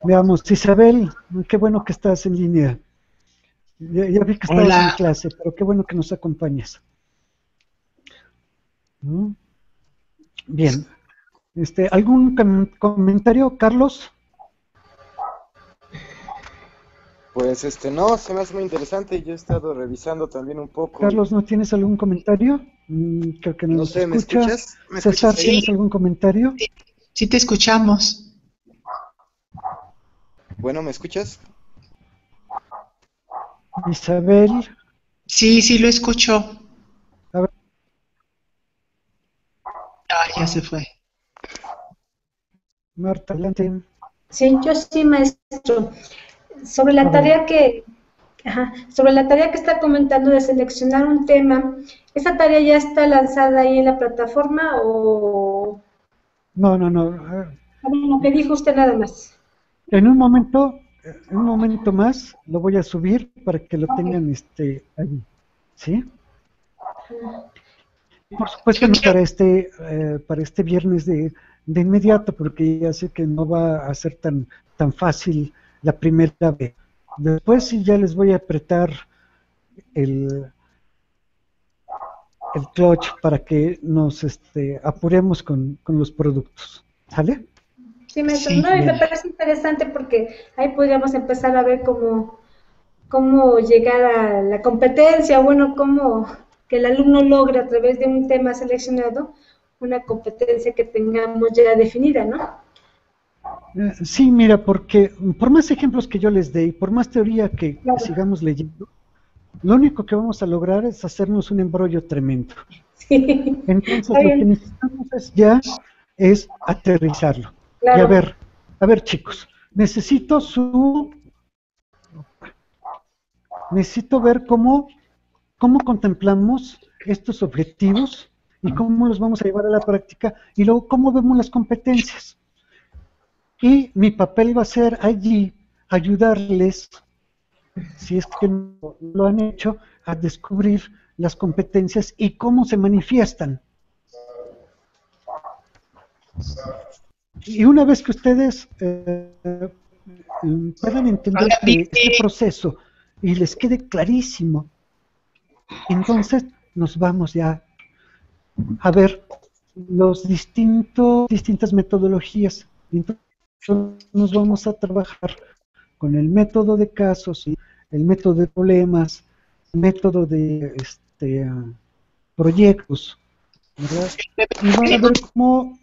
Veamos, Isabel, qué bueno que estás en línea. Ya vi que estabas en clase, pero qué bueno que nos acompañas. Bien. ¿Algún comentario, Carlos? Pues no, se me hace muy interesante. Yo he estado revisando también un poco. Carlos, ¿no tienes algún comentario? Creo que no sé, ¿me escuchas? César, ¿tienes algún comentario? Sí, te escuchamos. Bueno, ¿me escuchas? Isabel. Sí, lo escucho. A ver. Ya se fue. Marta, adelante. Sí, yo sí, maestro. Sobre la tarea que está comentando de seleccionar un tema, ¿esa tarea ya está lanzada ahí en la plataforma o...? No. Lo que dijo usted nada más. En un momento más lo voy a subir para que lo tengan ahí, ¿sí? Por supuesto no para este viernes de inmediato, porque ya sé que no va a ser tan fácil la primera vez. Después sí ya les voy a apretar el clutch para que nos apuremos con los productos. ¿Sale? Sí, maestro. Sí, no, y me parece interesante porque ahí podríamos empezar a ver cómo llegar a la competencia, bueno, cómo que el alumno logre a través de un tema seleccionado una competencia que tengamos ya definida, ¿no? Sí, mira, porque por más ejemplos que yo les dé y por más teoría que sigamos leyendo, lo único que vamos a lograr es hacernos un embrollo tremendo. Sí. Entonces lo que necesitamos es aterrizarlo. Claro. Y a ver chicos, necesito ver cómo contemplamos estos objetivos y cómo los vamos a llevar a la práctica y luego cómo vemos las competencias. Y mi papel va a ser allí ayudarles, si es que no lo han hecho, a descubrir las competencias y cómo se manifiestan. Y una vez que ustedes puedan entender este proceso y les quede clarísimo, entonces nos vamos ya a ver los distintas metodologías. Entonces nos vamos a trabajar con el método de casos, el método de problemas, el método de proyectos, ¿verdad? Y van a ver cómo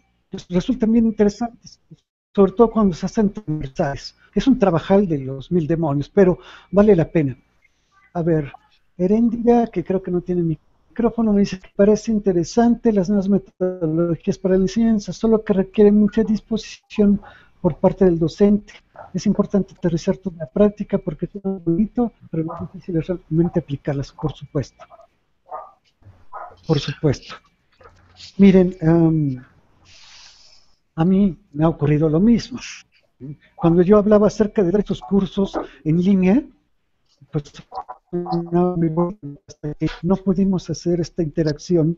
resultan bien interesantes, sobre todo cuando se hacen transversales. Es un trabajal de los 1000 demonios, pero vale la pena. A ver, Heréndira, que creo que no tiene micrófono, me dice que parece interesante las nuevas metodologías para la enseñanza, solo que requieren mucha disposición por parte del docente. Es importante aterrizar toda la práctica porque es muy bonito, pero lo difícil es realmente aplicarlas, por supuesto. Por supuesto. Miren, a mí me ha ocurrido lo mismo. Cuando yo hablaba acerca de estos cursos en línea, pues no pudimos hacer esta interacción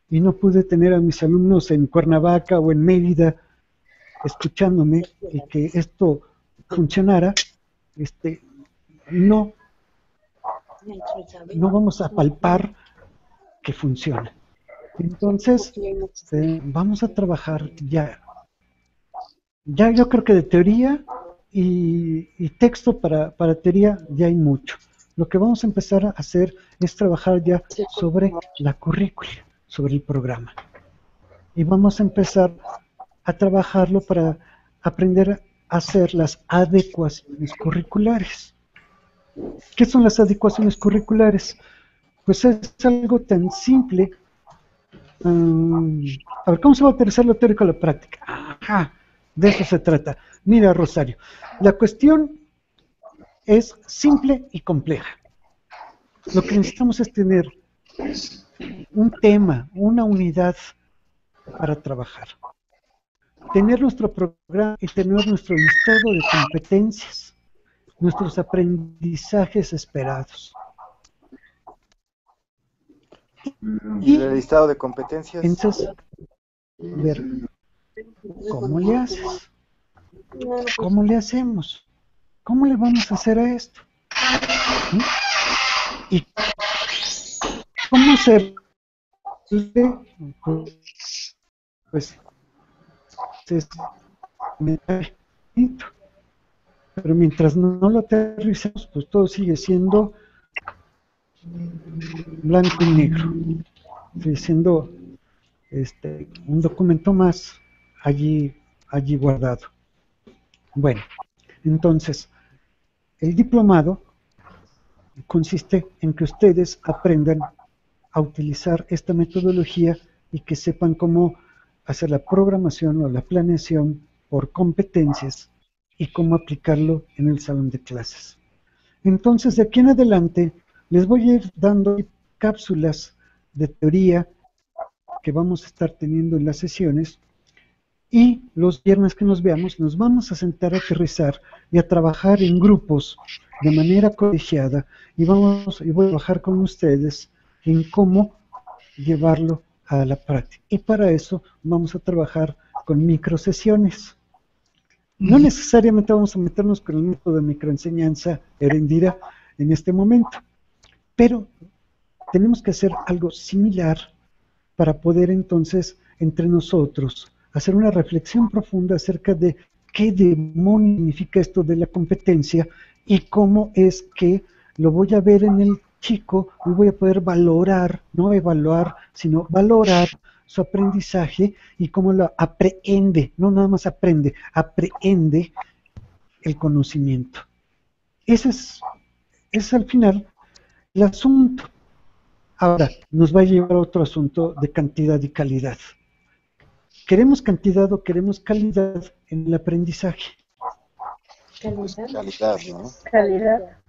y no pude tener a mis alumnos en Cuernavaca o en Mérida escuchándome y que esto funcionara, no vamos a palpar que funciona. Entonces, vamos a trabajar ya yo creo que de teoría y texto para teoría ya hay mucho. Lo que vamos a empezar a hacer es trabajar ya sobre la currícula, sobre el programa. Y vamos a empezar a trabajarlo para aprender a hacer las adecuaciones curriculares. ¿Qué son las adecuaciones curriculares? Pues es algo tan simple. A ver, ¿cómo se va a aterrizar lo teórico a la práctica? Ajá, de eso se trata. Mira, Rosario, la cuestión es simple y compleja. Lo que necesitamos es tener un tema, una unidad para trabajar. Tener nuestro programa y tener nuestro listado de competencias, nuestros aprendizajes esperados. ¿Y el listado de competencias? Entonces, ver, ¿cómo le haces? ¿Cómo le hacemos? ¿Cómo le vamos a hacer a esto? ¿Y cómo hacerle? Pues pero mientras no lo aterricemos, pues todo sigue siendo blanco y negro, sigue siendo un documento más allí guardado. Bueno, entonces, el diplomado consiste en que ustedes aprendan a utilizar esta metodología y que sepan cómo hacer la programación o la planeación por competencias y cómo aplicarlo en el salón de clases. Entonces, de aquí en adelante, les voy a ir dando cápsulas de teoría que vamos a estar teniendo en las sesiones y los viernes que nos veamos nos vamos a sentar a aterrizar y a trabajar en grupos de manera colegiada y voy a trabajar con ustedes en cómo llevarlo a la práctica. Y para eso vamos a trabajar con microsesiones. No necesariamente vamos a meternos con el método de microenseñanza Heréndira en este momento, pero tenemos que hacer algo similar para poder entonces entre nosotros hacer una reflexión profunda acerca de qué demonios significa esto de la competencia y cómo es que lo voy a ver en el chico y voy a poder valorar, no evaluar, sino valorar su aprendizaje y cómo lo aprehende, no nada más aprende el conocimiento. Ese es al final el asunto. Ahora, nos va a llevar a otro asunto de cantidad y calidad. ¿Queremos cantidad o queremos calidad en el aprendizaje? Calidad, ¿no? Calidad.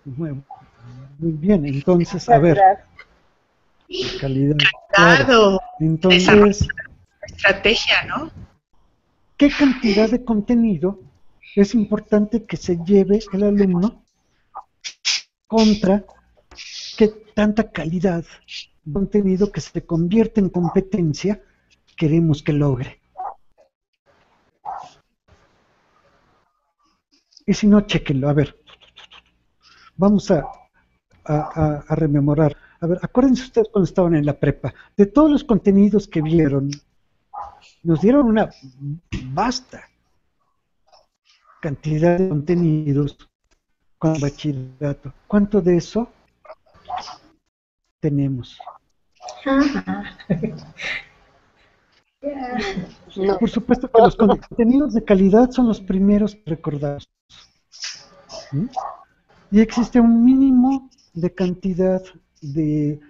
Muy bien, entonces, a ver. Calidad. Claro. Entonces, Estrategia, ¿no? ¿qué cantidad de contenido es importante que se lleve el alumno contra qué tanta calidad de contenido que se convierte en competencia, queremos que logre. Y si no, chéquenlo, a ver. Vamos a rememorar. A ver, acuérdense ustedes cuando estaban en la prepa, de todos los contenidos que vieron, nos dieron una vasta cantidad de contenidos con bachillerato. ¿Cuánto de eso tenemos? No. Por supuesto que los contenidos de calidad son los primeros recordados. ¿Mm? Y existe un mínimo de cantidad de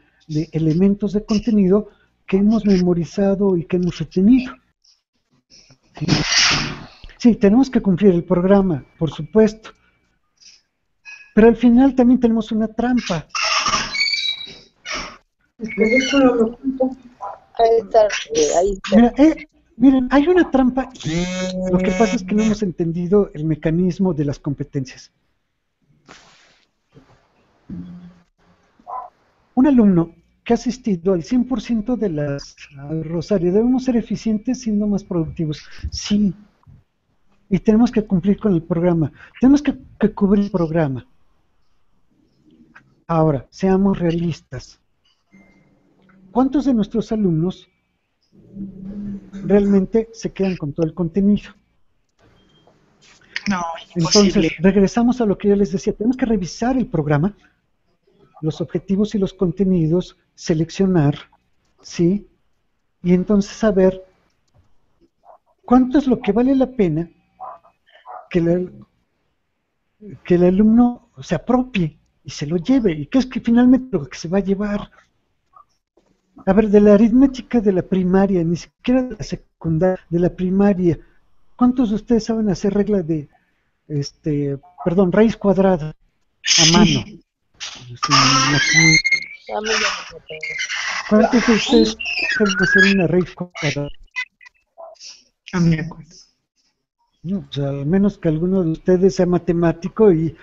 elementos de contenido que hemos memorizado y que hemos retenido. ¿Sí? Sí, tenemos que cumplir el programa, por supuesto. Pero al final también tenemos una trampa. Ahí está, ahí está. Mira, miren, hay una trampa. Lo que pasa es que no hemos entendido el mecanismo de las competencias. Un alumno que ha asistido al 100% de las Rosario, debemos ser eficientes siendo más productivos. Sí. Y tenemos que cumplir con el programa. Tenemos que cubrir el programa. Ahora, seamos realistas. ¿Cuántos de nuestros alumnos realmente se quedan con todo el contenido? No, imposible. Entonces, regresamos a lo que yo les decía. Tenemos que revisar el programa, los objetivos y los contenidos, seleccionar, ¿sí? Y entonces saber cuánto es lo que vale la pena que el alumno se apropie y se lo lleve. ¿Y qué es que finalmente lo que se va a llevar? A ver, de la aritmética de la primaria, ni siquiera de la secundaria, de la primaria, ¿cuántos de ustedes saben hacer regla de, raíz cuadrada a mano? ¿Cuántos de ustedes saben hacer una raíz cuadrada? No me acuerdo. No, o sea, al menos que alguno de ustedes sea matemático y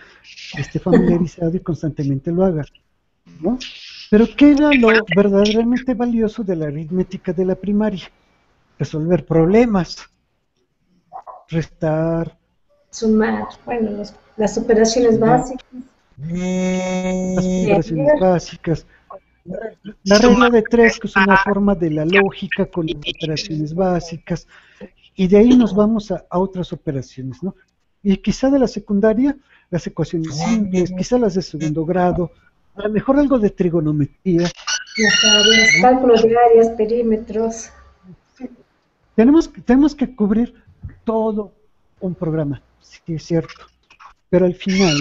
esté familiarizado y constantemente lo haga, ¿no? Pero ¿qué era lo verdaderamente valioso de la aritmética de la primaria? Resolver problemas, restar, Sumar, bueno, las operaciones básicas. las operaciones básicas. La regla de 3, que es una forma de la lógica con las operaciones básicas, y de ahí nos vamos a otras operaciones, ¿no? Y quizá de la secundaria, las ecuaciones simples, quizá las de segundo grado, a lo mejor algo de trigonometría. Las áreas, cálculos de áreas, perímetros. Tenemos que cubrir todo un programa, sí es cierto, pero al final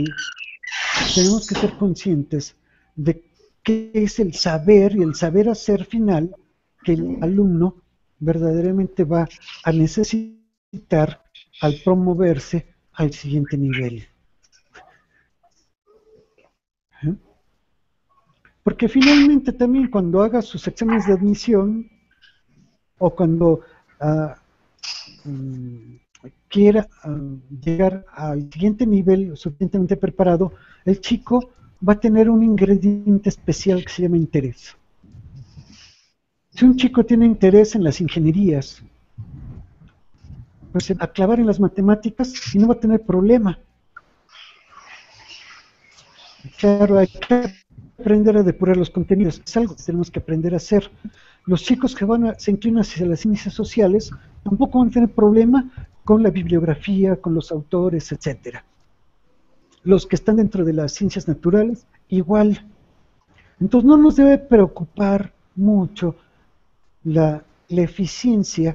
tenemos que ser conscientes de qué es el saber y el saber hacer final que el alumno verdaderamente va a necesitar al promoverse al siguiente nivel. ¿Eh? Porque finalmente también cuando haga sus exámenes de admisión o cuando quiera llegar al siguiente nivel suficientemente preparado, el chico va a tener un ingrediente especial que se llama interés. Si un chico tiene interés en las ingenierías, pues se va a clavar en las matemáticas y no va a tener problema. Claro, hay que aprender a depurar los contenidos, es algo que tenemos que aprender a hacer. Los chicos que se inclinan hacia las ciencias sociales tampoco van a tener problema con la bibliografía, con los autores, etcétera. Los que están dentro de las ciencias naturales, igual. Entonces no nos debe preocupar mucho la eficiencia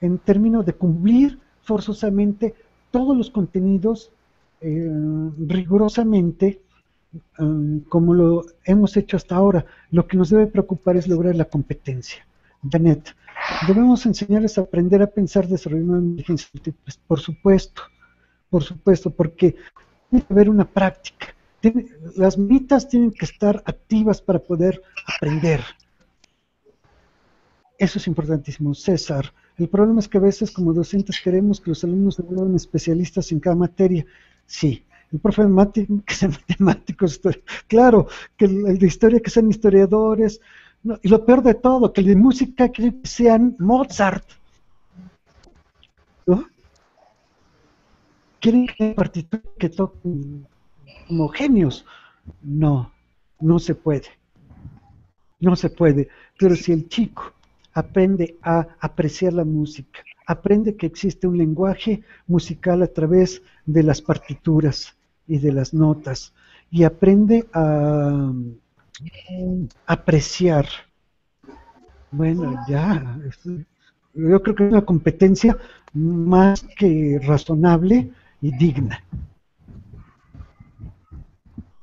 en términos de cumplir forzosamente todos los contenidos rigurosamente como lo hemos hecho hasta ahora. Lo que nos debe preocupar es lograr la competencia. Janet, debemos enseñarles a aprender a pensar desarrollando una inteligencia múltiple, por supuesto, porque tiene que haber una práctica. Las mitas tienen que estar activas para poder aprender. Eso es importantísimo. César, el problema es que a veces como docentes queremos que los alumnos se vuelvan especialistas en cada materia. Sí, el profe de matemáticos, que sean matemáticos, claro, que el de historia que sean historiadores, no, y lo peor de todo, que el de música que sean Mozart, ¿no? Quieren que partituras que toquen como genios. No, no se puede. No se puede. Pero si el chico aprende a apreciar la música, aprende que existe un lenguaje musical a través de las partituras y de las notas, y aprende a apreciar, bueno, ya, yo creo que es una competencia más que razonable y digna.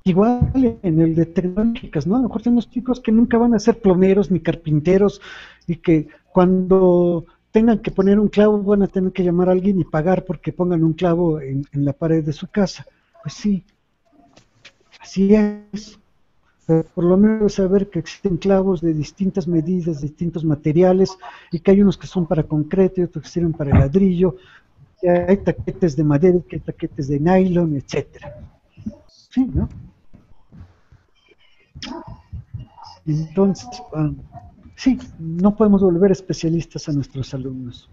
Igual en el de tecnológicas, ¿no? A lo mejor tenemos chicos que nunca van a ser plomeros ni carpinteros y que cuando tengan que poner un clavo van a tener que llamar a alguien y pagar porque pongan un clavo en la pared de su casa. Pues sí, así es. Pero por lo menos saber que existen clavos de distintas medidas, de distintos materiales, y que hay unos que son para concreto y otros que sirven para el ladrillo, que hay taquetes de madera, que hay taquetes de nylon, etcétera. Sí, ¿no? Entonces, sí, no podemos volver especialistas a nuestros alumnos.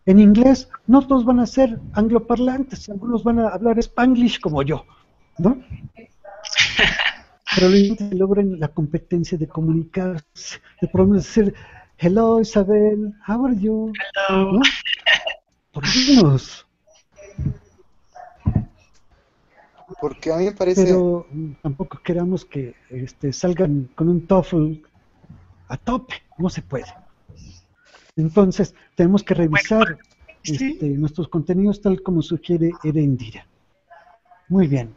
En inglés, no todos van a ser angloparlantes, algunos van a hablar spanglish como yo, ¿no? Pero lo importante es que logren la competencia de comunicarse, de por lo menos decir, hello Isabel, how are you? ¿No? Por lo menos. Porque a mí me parece... Pero tampoco queramos que salgan con un TOEFL a tope, no se puede. Entonces, tenemos que revisar nuestros contenidos tal como sugiere Erendira. Muy bien.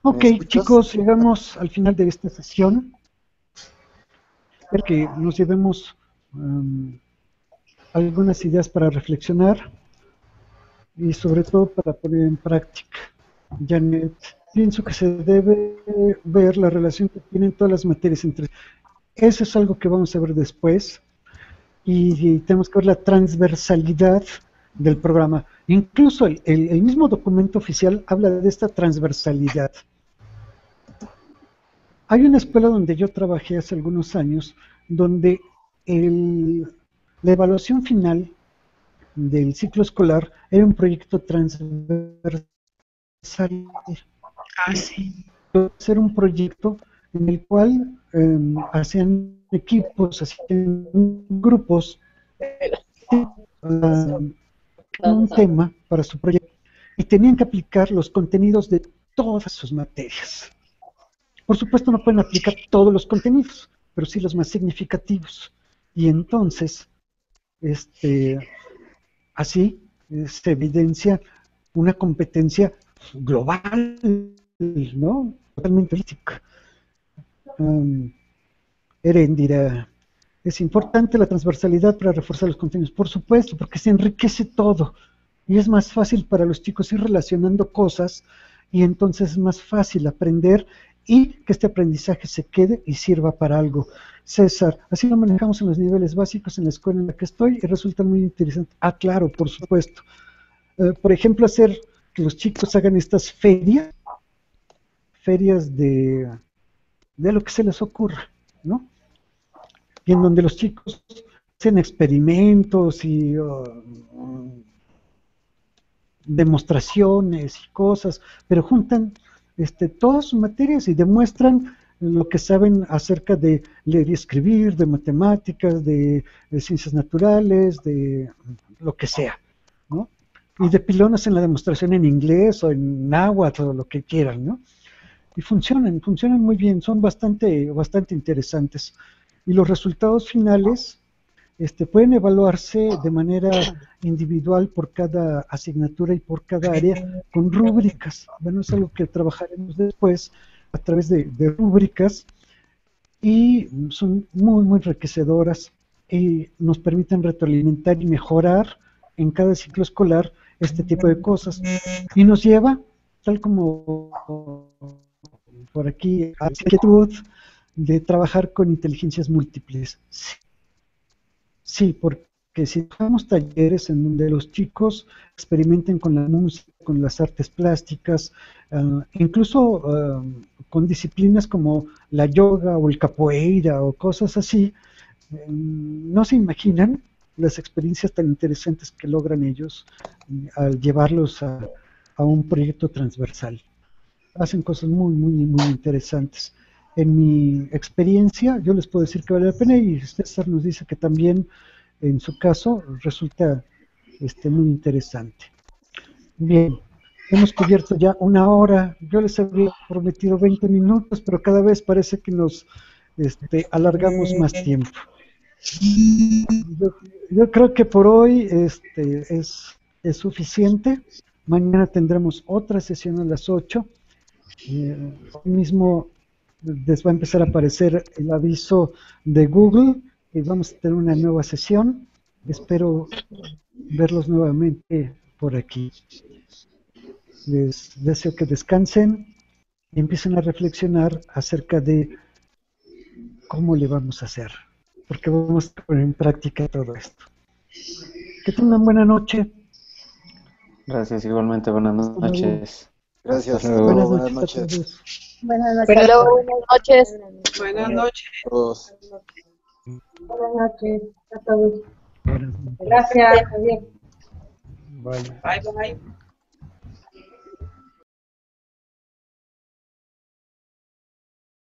Ok, chicos, llegamos al final de esta sesión. Espero que nos llevemos algunas ideas para reflexionar y sobre todo para poner en práctica. Janet, pienso que se debe ver la relación que tienen todas las materias entre sí. Eso es algo que vamos a ver después y tenemos que ver la transversalidad del programa. Incluso el mismo documento oficial habla de esta transversalidad. Hay una escuela donde yo trabajé hace algunos años donde la evaluación final del ciclo escolar era un proyecto transversal. Ah, sí. Ser un proyecto en el cual hacían equipos, hacían grupos, un tema para su proyecto y tenían que aplicar los contenidos de todas sus materias. Por supuesto no pueden aplicar todos los contenidos, pero sí los más significativos. Y entonces, así se evidencia una competencia global, ¿no? Totalmente holística. Erendira, es importante la transversalidad para reforzar los contenidos, por supuesto, porque se enriquece todo y es más fácil para los chicos ir relacionando cosas y entonces es más fácil aprender y que este aprendizaje se quede y sirva para algo. César, así lo manejamos en los niveles básicos en la escuela en la que estoy y resulta muy interesante. Ah, claro, por supuesto. Por ejemplo, hacer que los chicos hagan estas ferias de lo que se les ocurra, ¿no? Y en donde los chicos hacen experimentos y demostraciones y cosas, pero juntan todas sus materias y demuestran lo que saben acerca de leer y escribir, de matemáticas, de ciencias naturales, de lo que sea, ¿no? Y de pilonas en la demostración en inglés o en náhuatl o lo que quieran, ¿no? Y funcionan muy bien, son bastante interesantes. Y los resultados finales pueden evaluarse de manera individual por cada asignatura y por cada área con rúbricas. Bueno, es algo que trabajaremos después a través de rúbricas y son muy enriquecedoras y nos permiten retroalimentar y mejorar en cada ciclo escolar este tipo de cosas. Y nos lleva, tal como por aquí, a la inquietud de trabajar con inteligencias múltiples. Sí, porque si dejamos talleres en donde los chicos experimenten con la música, con las artes plásticas, incluso con disciplinas como la yoga o el capoeira o cosas así. No se imaginan las experiencias tan interesantes que logran ellos al llevarlos a un proyecto transversal. Hacen cosas muy, muy, muy interesantes. En mi experiencia, yo les puedo decir que vale la pena, y César nos dice que también en su caso resulta muy interesante. Bien, hemos cubierto ya 1 hora. Yo les había prometido 20 minutos, pero cada vez parece que nos alargamos más tiempo. Yo creo que por hoy es suficiente. Mañana tendremos otra sesión a las 8. Hoy mismo les va a empezar a aparecer el aviso de Google y vamos a tener una nueva sesión. Espero verlos nuevamente por aquí. Les deseo que descansen y empiecen a reflexionar acerca de cómo le vamos a hacer, porque vamos a poner en práctica todo esto. Que tengan buena noche. Gracias, igualmente, buenas noches. Gracias. Hasta luego. Buenas noches a todos. Buenas noches. Hasta luego, buenas noches. Buenas noches. Todos. Buenas noches a todos. Buenas noches. Gracias. Adiós. Bye. Bye, bye.